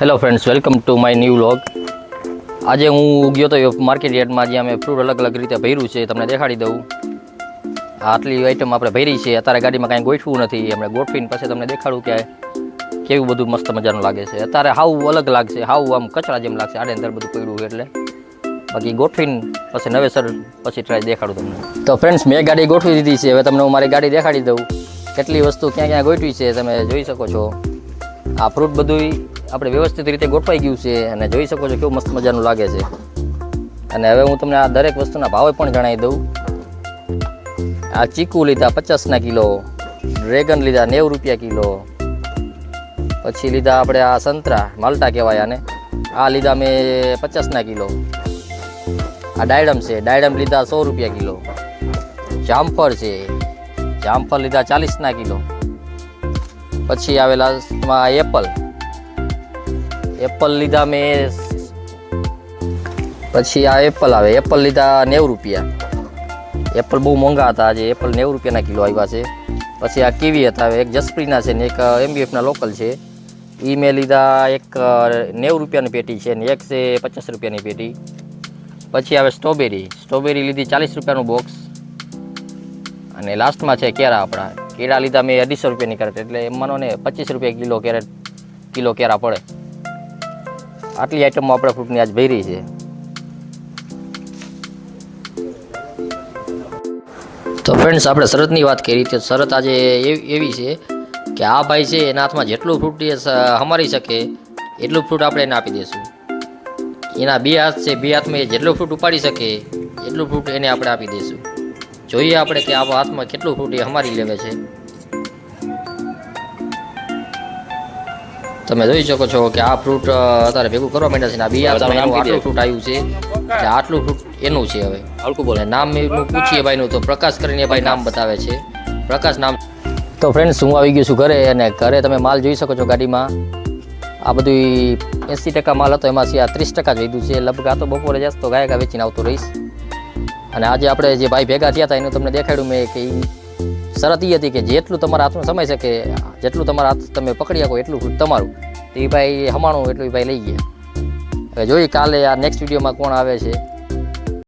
Hello friends, welcome to my new vlog. આજે હું ગયો તો માર્કેટ યાર્ડમાં, જ્યાં મેં ફ્રૂટ અલગ અલગ રીતે ભર્યું છે, તમને દેખાડી દઉં. આટલી આઈટમ આપણે ભરી છે. અત્યારે ગાડીમાં કાંઈ ગોઠવું નથી, આપણે ગોઠવીને પછી તમને દેખાડું કે કેવું બધું મસ્ત મજાનું લાગે છે. અત્યારે હાવ અલગ લાગશે, હાવ આમ કચરા જેમ લાગશે, આડે અંદર બધું પડ્યું હોય એટલે. બાકી ગોઠવીને પછી નવેસર પછી ટ્રાય દેખાડું તમને. તો ફ્રેન્ડ્સ, મેં ગાડી ગોઠવી દીધી છે. હવે તમને હું મારી ગાડી દેખાડી દઉં. કેટલી વસ્તુ ક્યાં ક્યાં ગોઠવી છે તમે જોઈ શકો છો. આ ફ્રૂટ બધું આપણે વ્યવસ્થિત રીતે ગોઠવાઈ ગયું છે અને જોઈ શકો છો કેવું મસ્ત મજાનું લાગે છે. અને હવે હું તમને આ દરેક વસ્તુના ભાવ પણ જણાવી દઉં. આ ચીકુ લીધા 50 કિલો, ડ્રેગન લીધા 90 રૂપિયા કિલો, પછી લીધા આપણે આ સંતરા માલ્ટા કહેવાય આને, આ લીધા મેં 50 કિલો. આ ડાયડમ છે, ડાયડમ લીધા 100 રૂપિયા કિલો. જામફળ છે, જામફળ લીધા 40 કિલો. પછી આવેલા એપલ, એપલ લીધા મેં. પછી આ એપલ આવે, એપલ લીધા 90 રૂપિયા. એપલ બહુ મોંઘા હતા, આજે એપલ 90 રૂપિયાના કિલો આવ્યા છે. પછી આ કીવી હતા, એક જસપ્રીના છે ને એક MBFના લોકલ છે. એ મેં લીધા, એક 90 રૂપિયાની પેટી છે ને એક છે 50 રૂપિયાની પેટી. પછી આવે સ્ટ્રોબેરી, સ્ટ્રોબેરી લીધી 40 રૂપિયાનું બોક્સ. અને લાસ્ટમાં છે કેળા. આપણા કેળા લીધા મેં 250 રૂપિયાની કેરેટ, એટલે એમ માનો ને 25 રૂપિયા કિલો કેળા પડે. આટલી આઈટમો આપણે ફ્રૂટની આજ ભરી છે. તો ફ્રેન્ડ્સ, આપણે શરતની વાત કરી તો શરત આજે એવી છે કે આ ભાઈ છે એના હાથમાં જેટલું ફ્રૂટ એ સમારી શકે એટલું ફ્રૂટ આપણે એને આપી દઈશું. એના 2 હાથ છે, 2 હાથમાં એ જેટલું ફ્રૂટ ઉપાડી શકે એટલું ફ્રૂટ એને આપણે આપી દઈશું. જોઈએ આપણે કે આ હાથમાં કેટલું ફ્રૂટ એ સમારી લેવે છે. તમે જોઈ શકો છો કે આ ફ્રૂટ અત્યારે ભેગું કરવા માંડ્યા છે ને આ 2 હાથમાં એનું આટલું ફ્રૂટ આવ્યું છે કે આટલું ફ્રૂટ એનું છે. હવે હલકું બોલે નામ એનું પૂછીએ ભાઈનું તો પ્રકાશ કરીને ભાઈ નામ બતાવે છે, પ્રકાશ નામ. તો ફ્રેન્ડ્સ, હું આવી ગયો છું ઘરે, અને ઘરે તમે માલ જોઈ શકો છો ગાડીમાં. આ બધું 80% માલ હતો, એમાંથી આ 30% જ વધ્યું છે. લગભગ આ તો બપોરે જશ તો ગાયકા વેચીને આવતો રહીશ. અને આજે આપણે જે ભાઈ ભેગા થયા હતા એનું તમને દેખાડ્યું મેં કે શરત એ હતી કે જેટલું તમારા હાથમાં સમાઈ શકે, જેટલું તમારા હાથ તમે પકડી શકો એટલું ફ્રૂટ તમારું. તો એ ભાઈ હમાણું એટલું એ ભાઈ લઈ ગયા. હવે જોઈએ કાલે આ નેક્સ્ટ વિડીયોમાં કોણ આવે છે.